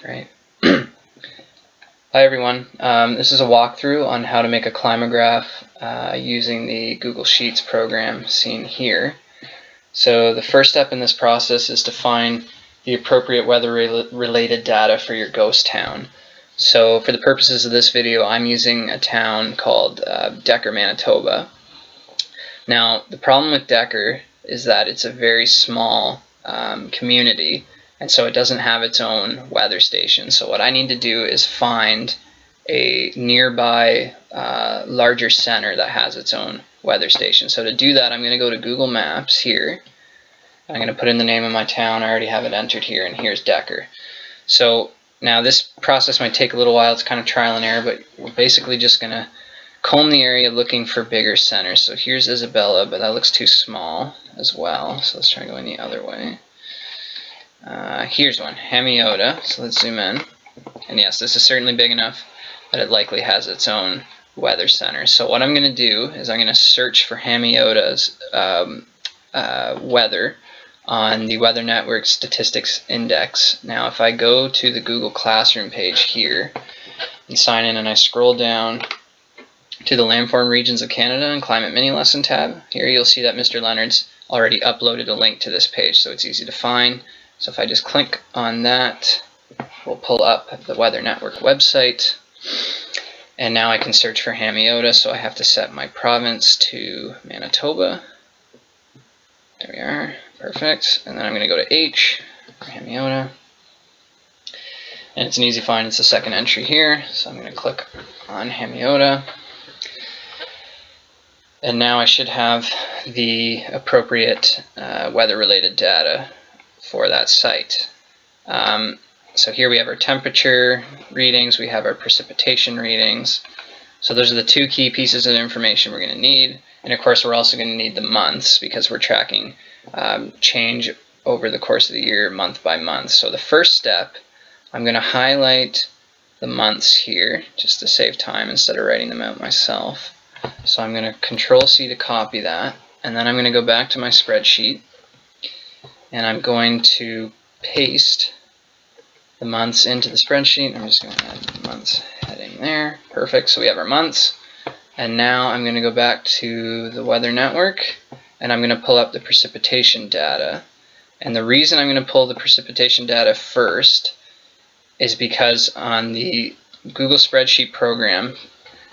Great. Hi everyone. This is a walkthrough on how to make a climograph using the Google Sheets program seen here. So the first step in this process is to find the appropriate weather-related data for your ghost town. So for the purposes of this video, I'm using a town called Decker, Manitoba. Now the problem with Decker is that it's a very small community, and so it doesn't have its own weather station. So what I need to do is find a nearby larger center that has its own weather station. So to do that, I'm going to go to Google Maps here. I'm going to put in the name of my town. I already have it entered here, and here's Decker. So now this process might take a little while. It's kind of trial and error, but we're basically just going to comb the area looking for bigger centers. So here's Isabella, but that looks too small as well. So let's try going the other way. Here's one, Hemiota. So let's zoom in. And yes, this is certainly big enough that it likely has its own weather center. So what I'm going to do is I'm going to search for Hemiota's weather on the Weather Network Statistics Index. Now if I go to the Google Classroom page here and sign in, and I scroll down to the Landform Regions of Canada and Climate Mini Lesson tab, here you'll see that Mr. Leonard's already uploaded a link to this page, so it's easy to find. So if I just click on that, we'll pull up the Weather Network website, and now I can search for Hemiota. So I have to set my province to Manitoba. There we are, perfect. And then I'm going to go to H for Hemiota, and it's an easy find. It's the second entry here, so I'm going to click on Hemiota, and now I should have the appropriate weather-related data for that site. So here we have our temperature readings, we have our precipitation readings. So those are the two key pieces of information we're going to need. And of course we're also going to need the months, because we're tracking change over the course of the year month by month. So the first step, I'm going to highlight the months here just to save time instead of writing them out myself. So I'm going to Control-C to copy that, and then I'm going to go back to my spreadsheet, and I'm going to paste the months into the spreadsheet. I'm just going to add the months heading there. Perfect. So we have our months. And now I'm going to go back to the Weather Network, and I'm going to pull up the precipitation data. And the reason I'm going to pull the precipitation data first is because on the Google Spreadsheet program,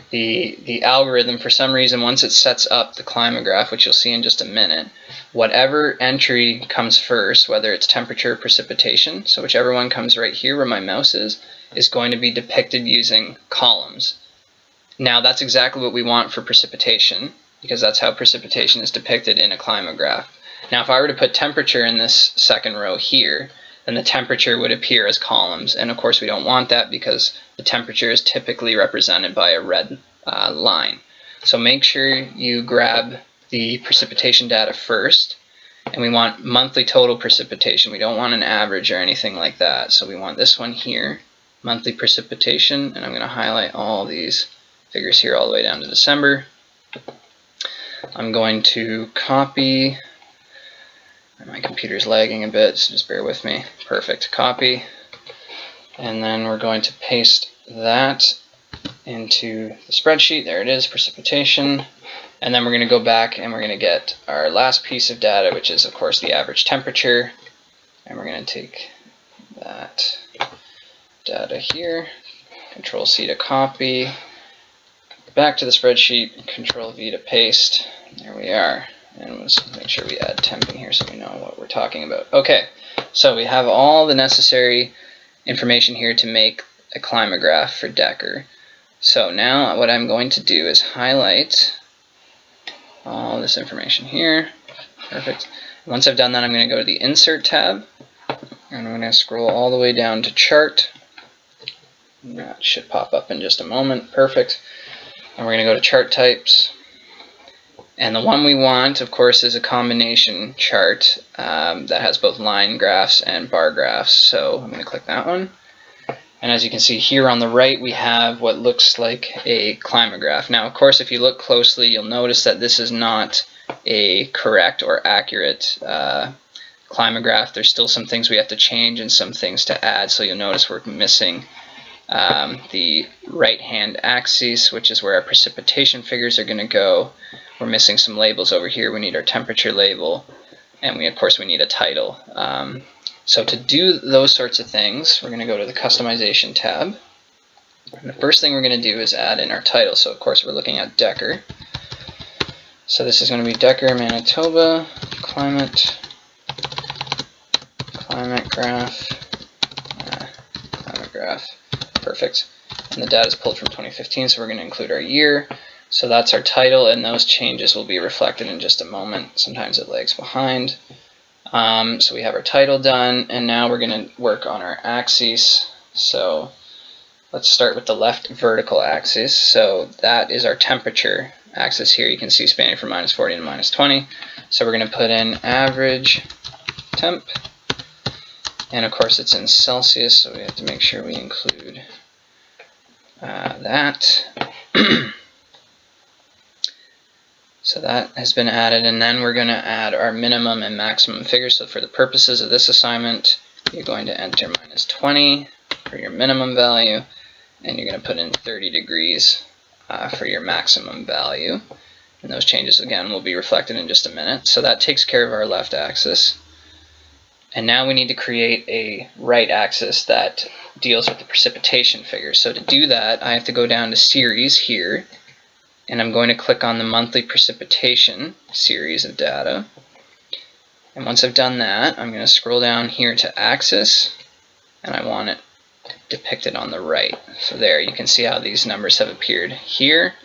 the algorithm, for some reason, once it sets up the climograph, which you'll see in just a minute, whatever entry comes first, whether it's temperature or precipitation, so whichever one comes right here where my mouse is going to be depicted using columns. Now that's exactly what we want for precipitation, because that's how precipitation is depicted in a climograph. Now if I were to put temperature in this second row here, then the temperature would appear as columns, and of course we don't want that because the temperature is typically represented by a red line. So make sure you grab the precipitation data first, and we want monthly total precipitation. We don't want an average or anything like that. So we want this one here, monthly precipitation, and I'm going to highlight all these figures here all the way down to December. I'm going to copy. My computer's lagging a bit, so just bear with me. Perfect, copy. And then we're going to paste that into the spreadsheet. There it is, precipitation. And then we're going to go back and we're going to get our last piece of data, which is of course the average temperature. And we're going to take that data here, Control-C to copy, back to the spreadsheet, Control-V to paste. There we are. And let's make sure we add temp in here so we know what we're talking about. Okay, so we have all the necessary information here to make a climograph for Decker. So now what I'm going to do is highlight all this information here. Perfect. Once I've done that, I'm going to go to the Insert tab, and I'm going to scroll all the way down to Chart. That should pop up in just a moment. Perfect. And we're going to go to Chart Types. And the one we want, of course, is a combination chart that has both line graphs and bar graphs. So I'm going to click that one. And as you can see here on the right, we have what looks like a climograph. Now, of course, if you look closely, you'll notice that this is not a correct or accurate climate graph. There's still some things we have to change and some things to add, so you'll notice we're missing the right-hand axis, which is where our precipitation figures are going to go. We're missing some labels over here. We need our temperature label, and of course we need a title. So to do those sorts of things, we're going to go to the Customization tab. And the first thing we're going to do is add in our title. So of course we're looking at Decker. So this is going to be Decker, Manitoba, climate graph, perfect. And the data is pulled from 2015, so we're going to include our year. So that's our title, and those changes will be reflected in just a moment. Sometimes it lags behind. So we have our title done, and now we're going to work on our axes. So let's start with the left vertical axis. So that is our temperature axis here. You can see spanning from -40 to -20. So we're going to put in average temp. And of course it's in Celsius, so we have to make sure we include that. So that has been added, and then we're going to add our minimum and maximum figures. So for the purposes of this assignment, you're going to enter -20 for your minimum value, and you're going to put in 30 degrees for your maximum value. And those changes, again, will be reflected in just a minute. So that takes care of our left axis. And now we need to create a right axis that deals with the precipitation figures. So to do that, I have to go down to Series here, and I'm going to click on the monthly precipitation series of data. And once I've done that, I'm going to scroll down here to Axis, and I want it depicted on the right. So there, you can see how these numbers have appeared here.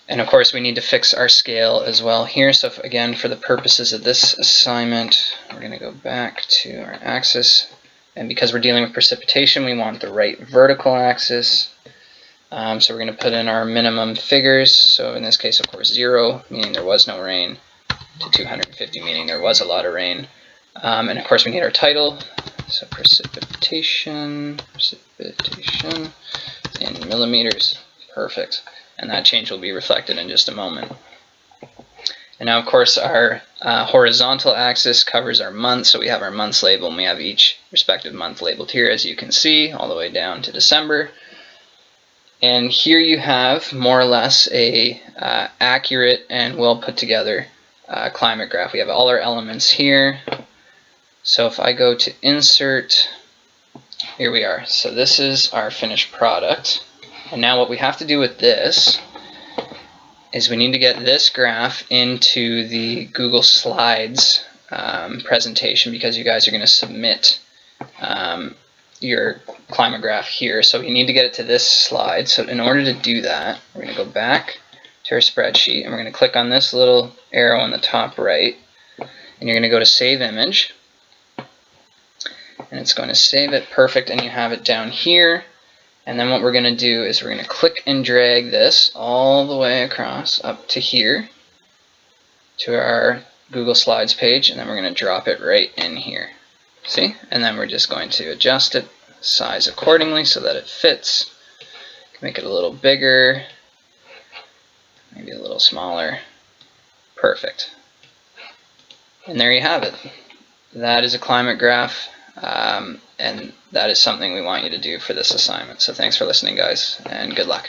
And of course we need to fix our scale as well here. So again, for the purposes of this assignment, we're going to go back to our axis, and because we're dealing with precipitation, we want the right vertical axis. So we're going to put in our minimum figures. So in this case, of course, 0, meaning there was no rain, to 250, meaning there was a lot of rain. And of course we need our title. So precipitation in millimeters. Perfect. And that change will be reflected in just a moment. And now of course our horizontal axis covers our months, so we have our months label, and we have each respective month labeled here, as you can see, all the way down to December. And here you have more or less a accurate and well put together climate graph. We have all our elements here. So if I go to Insert, here we are. So this is our finished product. And now what we have to do with this is we need to get this graph into the Google Slides presentation, because you guys are going to submit your climate graph here. So you need to get it to this slide. So in order to do that, we're going to go back to our spreadsheet, and we're going to click on this little arrow on the top right, and you're going to go to Save Image, and it's going to save it. Perfect. And you have it down here. And then what we're going to do is we're going to click and drag this all the way across up to here to our Google Slides page, and then we're going to drop it right in here. See? And then we're just going to adjust it size accordingly so that it fits. Make it a little bigger, maybe a little smaller. Perfect. And there you have it. That is a climate graph. And that is something we want you to do for this assignment. So thanks for listening, guys, and good luck.